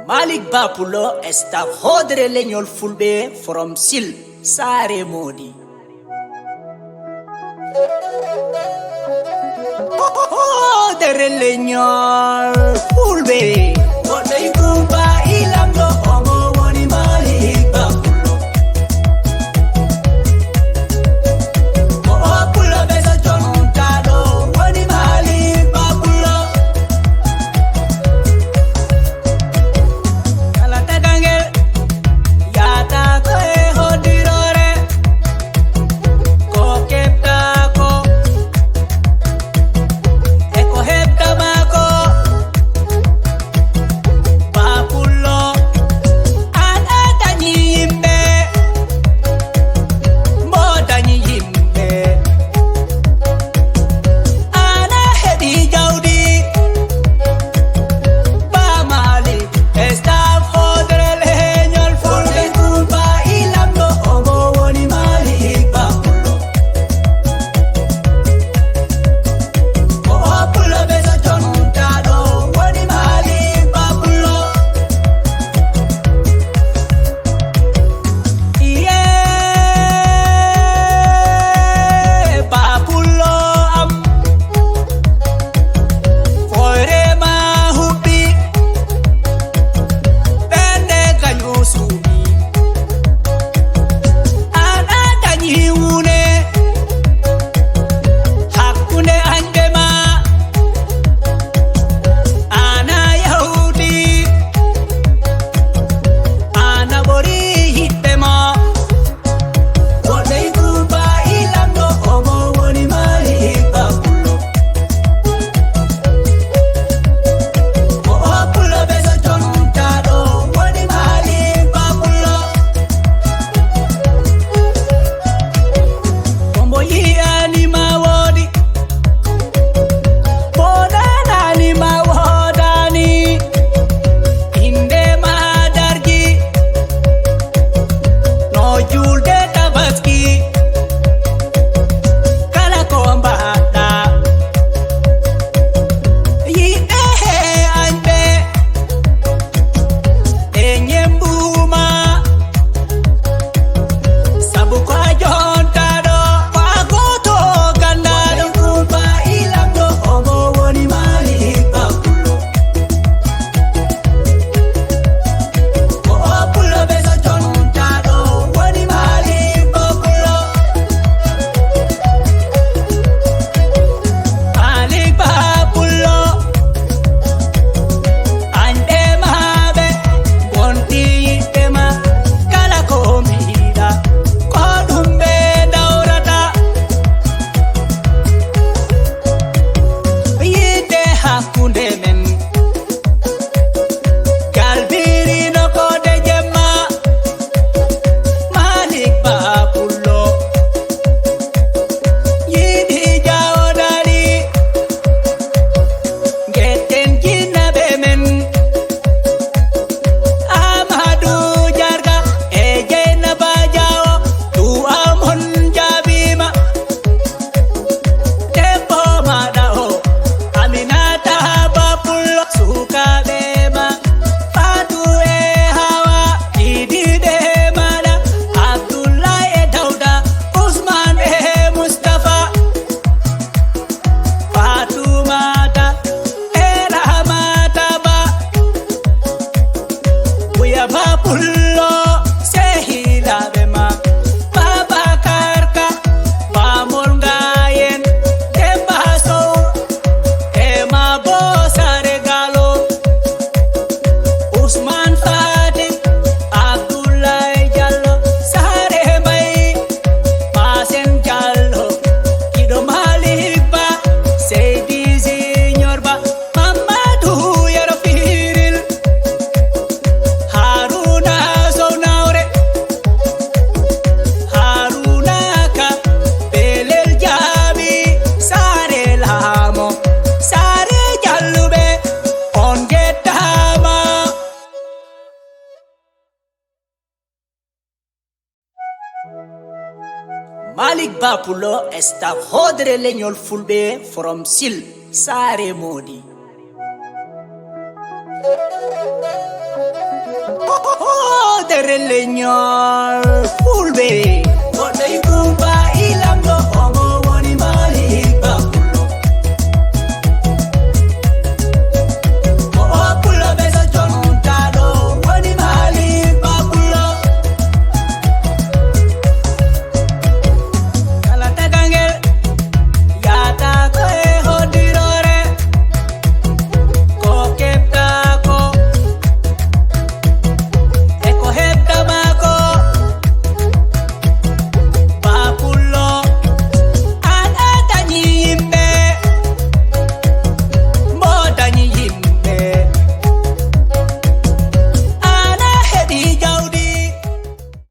Malick pullo sta hodre leñol fulɓe from sil saare modi. Hodre leñol fulɓe goɗɗoy kumba ilamɗo omo woni Malick pullo. O pullo ɓe so jontaɗo woni Malick pullo. Kala tagangel yata ko e hodirore ko keɓta ko e ko heɓtama ko pullo an a dañi yimɓe mo dañi yimɓe an a heɓi jawdi Malick e staff hodre leñol fulɓe kumba ilamɗo omo woni Malick pullo. O pullo ɓe so jontaɗo woni Malick pullo. Iye pullo am foyrema huɓɓi ɓernde kañum suuɓi an a dañi wune hakkunde anɓe ma ana yawti ana ɓori yiɗɓe ma goɗɗoy kumba ilamɗo omo woni Malick pullo. O pullo ɓe so jontaɗo woni Malick pullo. Kombo yi'anima woodi boɗananima wodani inde ma dargi no julde tabaski kala ko mbaɗɗa yiɗɓe anɓe e ñembuma sabu ko a jontaɗo ko a goto gandaɗo kumba ilamɗo omo woni Malick pullo. O pullo ɓe so jontaɗo woni Malick pullo. Malick pullo anɗe maɓe gonɗi yiɗɓe ma kala ko mbiɗa ko ɗum ɓe dawrata yiɗde hakkunde men galbirino kode jemma Malick pullo yiɗi diao-dadi getten jinnaɓe men Amadou Jarga e Jeynaba Diawo du'amon jabima debbo maɗa o Aminata pullo sukaɓe ma Fatou e Hawa ɗiɗiɗe maɗa Abdoulaye e Dawda Ousmane e Moustapha Fatoumata e Rahmata ba Buya pullo sehilaɓe ma Babacar Ka Bamol Ngayen Demba Sow e Mabo Sare Galo Ousmane Fatim Abdoulaye Diallo Sare Mbay Masen Diallo Kiɗo Malick Ba Seydi Junior Ba Mamadou Yero Firil Haruna Sow Nawre Haruna Ka Belel Jaabi Sare Lamo Sare Jalluɓe on gettama. Malick pullo sta hodre leñol fulɓe from sil saare modi. Terreleñar, pulbe.